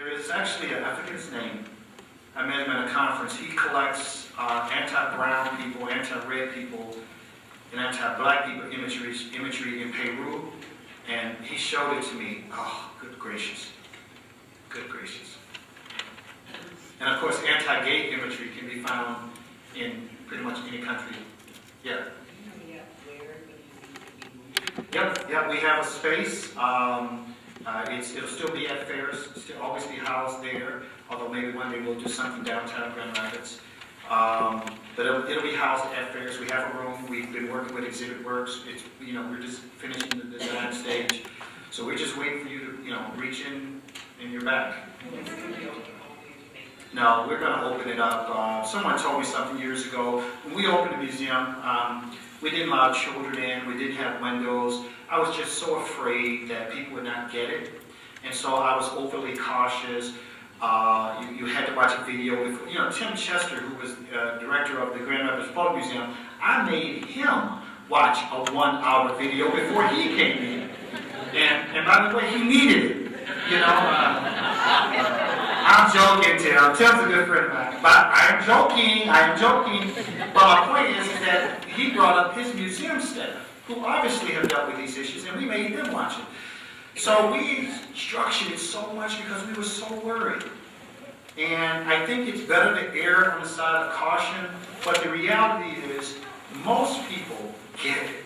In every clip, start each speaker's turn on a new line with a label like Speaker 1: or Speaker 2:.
Speaker 1: There is actually, I forget his name, I met him at a conference. He collects anti-brown people, anti-red people, and anti-black people imagery in Peru, and he showed it to me. Oh, good gracious. Good gracious. And of course, anti-gay imagery can be found in pretty much any country. Yeah. Yep, we have a space. It'll still be at fairs, still always be housed there, although maybe one day we'll do something downtown Grand Rapids. But it'll be housed at fairs. We have a room. We've been working with Exhibit Works. We're just finishing the design stage. So we're just waiting for you to, reach in your bag. No, we're going to open it up. Someone told me something years ago. When we opened the museum, we didn't allow children in. We didn't have windows. I was just so afraid that people would not get it. And so I was overly cautious. You had to watch a video before. Tim Chester, who was director of the Grand Rapids Public Museum, I made him watch a 1-hour video before he came in. And by the way, he needed it. I'm joking, Tim. Tim's a good friend of mine. But I am joking. But my point is that he brought up his museum staff, who obviously have dealt with these issues, and we made them watch it. So we structured it so much because we were so worried. And I think it's better to err on the side of caution, but the reality is most people get it.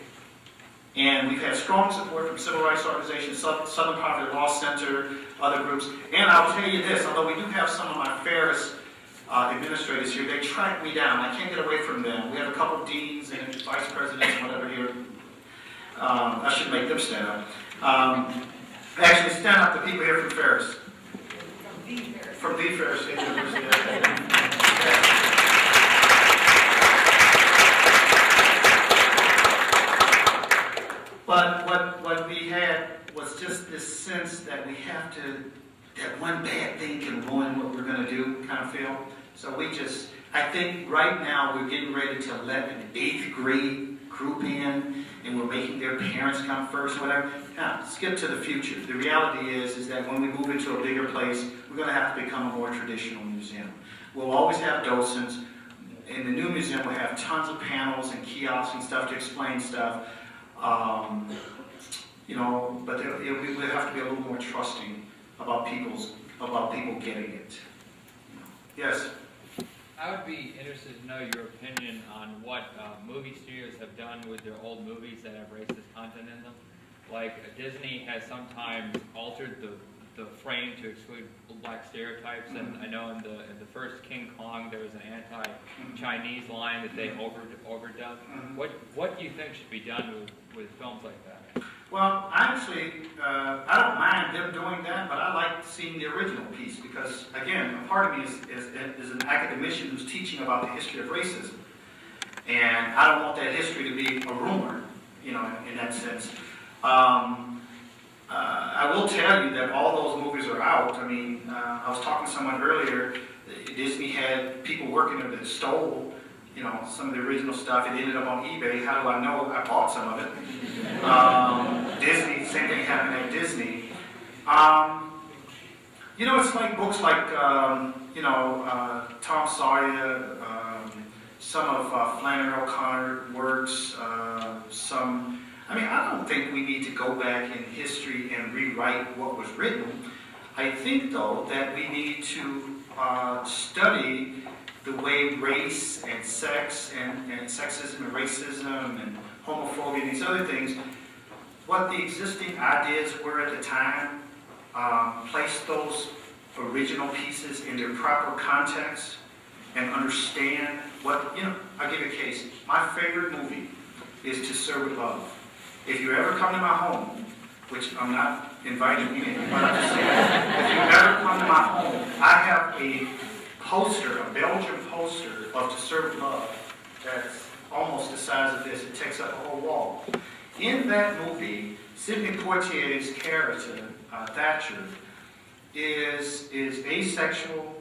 Speaker 1: And we've had strong support from civil rights organizations, Southern Poverty Law Center, other groups. And I'll tell you this, although we do have some of my fairest administrators here, they track me down. I can't get away from them. We have a couple of deans and vice presidents and whatever here. I should make them stand up. Actually, stand up the people here from Ferris. From the Ferris State University. But what we had was just this sense that we have to, that one bad thing can ruin what we're going to do kind of feel. So I think right now we're getting ready to let an 8th grade group in, and we're making their parents come first, whatever. Now, skip to the future. The reality is that when we move into a bigger place, we're going to have to become a more traditional museum. We'll always have docents. In the new museum, we'll have tons of panels and kiosks and stuff to explain stuff. But we'll have to be a little more trusting about people getting it. Yes?
Speaker 2: I would be interested to know your opinion on what movie studios have done with their old movies that have racist content in them. Like Disney has sometimes altered the frame to exclude black stereotypes, and I know in the first King Kong there was an anti-Chinese line that they overdubbed. What do you think should be done with films like that?
Speaker 1: Well, actually, I don't mind them doing that, but I like seeing the original piece because, again, a part of me is an academician who's teaching about the history of racism. And I don't want that history to be a rumor, in that sense. I will tell you that all those movies are out. I mean, I was talking to someone earlier. Disney had people working there that stole, some of the original stuff. It ended up on eBay. How do I know? I bought some of it. Disney, same thing happened at Disney. It's like books like, Tom Sawyer, some of Flannery O'Connor works, I don't think we need to go back in history and rewrite what was written. I think, though, that we need to study the way race and sex and sexism and racism and homophobia and these other things, what the existing ideas were at the time, place those original pieces in their proper context and understand what, I'll give you a case. My favorite movie is To Serve With Love. If you ever come to my home, which I'm not inviting you in, but I'm just saying, if you ever come to my home, I have a poster, a Belgian poster of To Serve With Love that's almost the size of this. It takes up a whole wall. In that movie, Sidney Poitier's character, Thatcher, is asexual.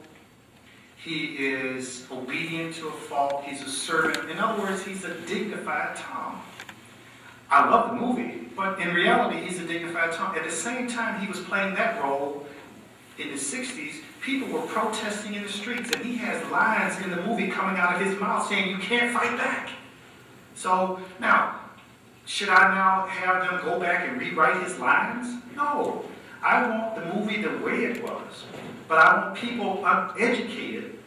Speaker 1: He is obedient to a fault. He's a servant. In other words, he's a dignified Tom. I love the movie, but in reality, he's a dignified Tom. At the same time he was playing that role, in the 60s, people were protesting in the streets, and he has lines in the movie coming out of his mouth saying, you can't fight back. So, now, should I now have them go back and rewrite his lines? No. I want the movie the way it was. But I want people uneducated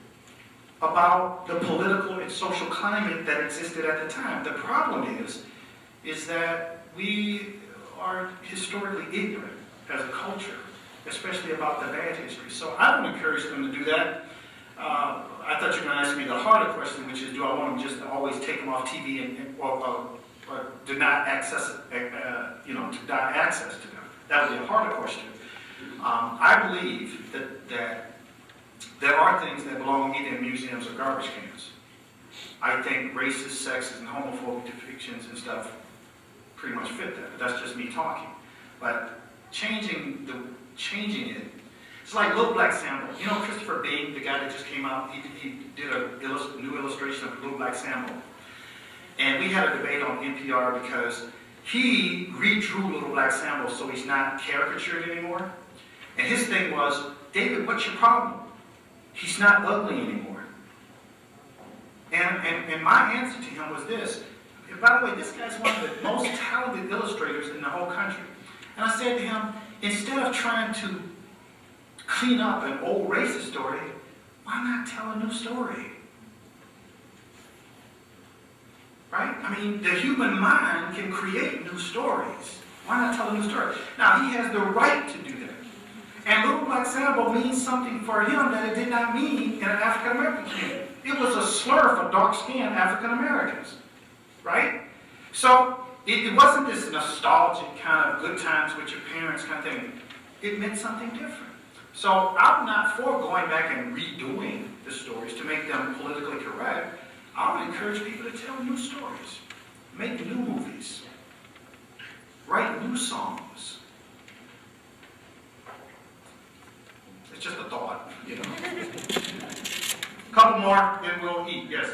Speaker 1: about the political and social climate that existed at the time. The problem is that we are historically ignorant as a culture, especially about the bad history. So I would encourage them to do that. I thought you were going to ask me the harder question, which is, do I want them just to always take them off TV or deny access, deny access to them? That would be a harder question. I believe that there are things that belong either in museums or garbage cans. I think racist, sexist, and homophobic depictions and stuff pretty much fit that. But that's just me talking. But changing it. It's like Little Black Sambo. You know Christopher Bing, the guy that just came out, he did a new illustration of Little Black Sambo. And we had a debate on NPR because he redrew Little Black Sambo so he's not caricatured anymore. And his thing was, David, what's your problem? He's not ugly anymore. And my answer to him was this. And by the way, this guy's one of the most talented illustrators in the whole country. And I said to him, instead of trying to clean up an old racist story, why not tell a new story? Right? I mean, the human mind can create new stories. Why not tell a new story? Now, he has the right to do that. And Little Black Sambo means something for him that it did not mean in an African-American community. It was a slur for dark-skinned African-Americans. Right? So, it wasn't this nostalgic kind of good times with your parents kind of thing. It meant something different. So, I'm not for going back and redoing the stories to make them politically correct. I would encourage people to tell new stories, make new movies, write new songs. It's just a thought, you know. Couple more, then we'll eat. Yes.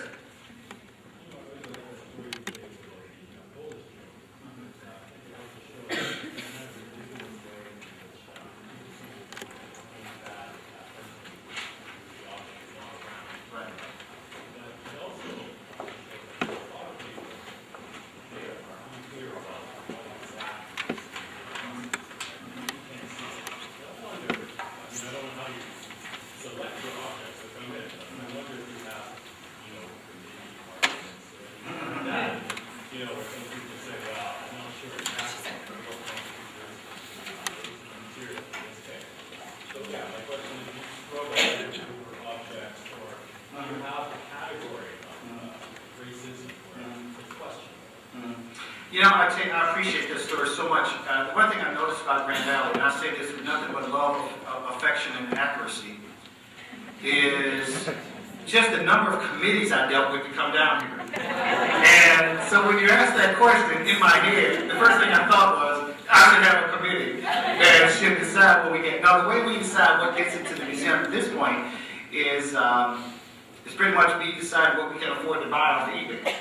Speaker 1: You know, I appreciate this story so much. The one thing I noticed about Grand Valley, and I say this with nothing but love, affection, and accuracy, is just the number of committees I dealt with to come down here. And so when you asked that question in my head, the first thing I thought was, I should have a committee that should decide what we get. Now, the way we decide what gets into the museum at this point is pretty much we decide what we can afford to buy off the eBay.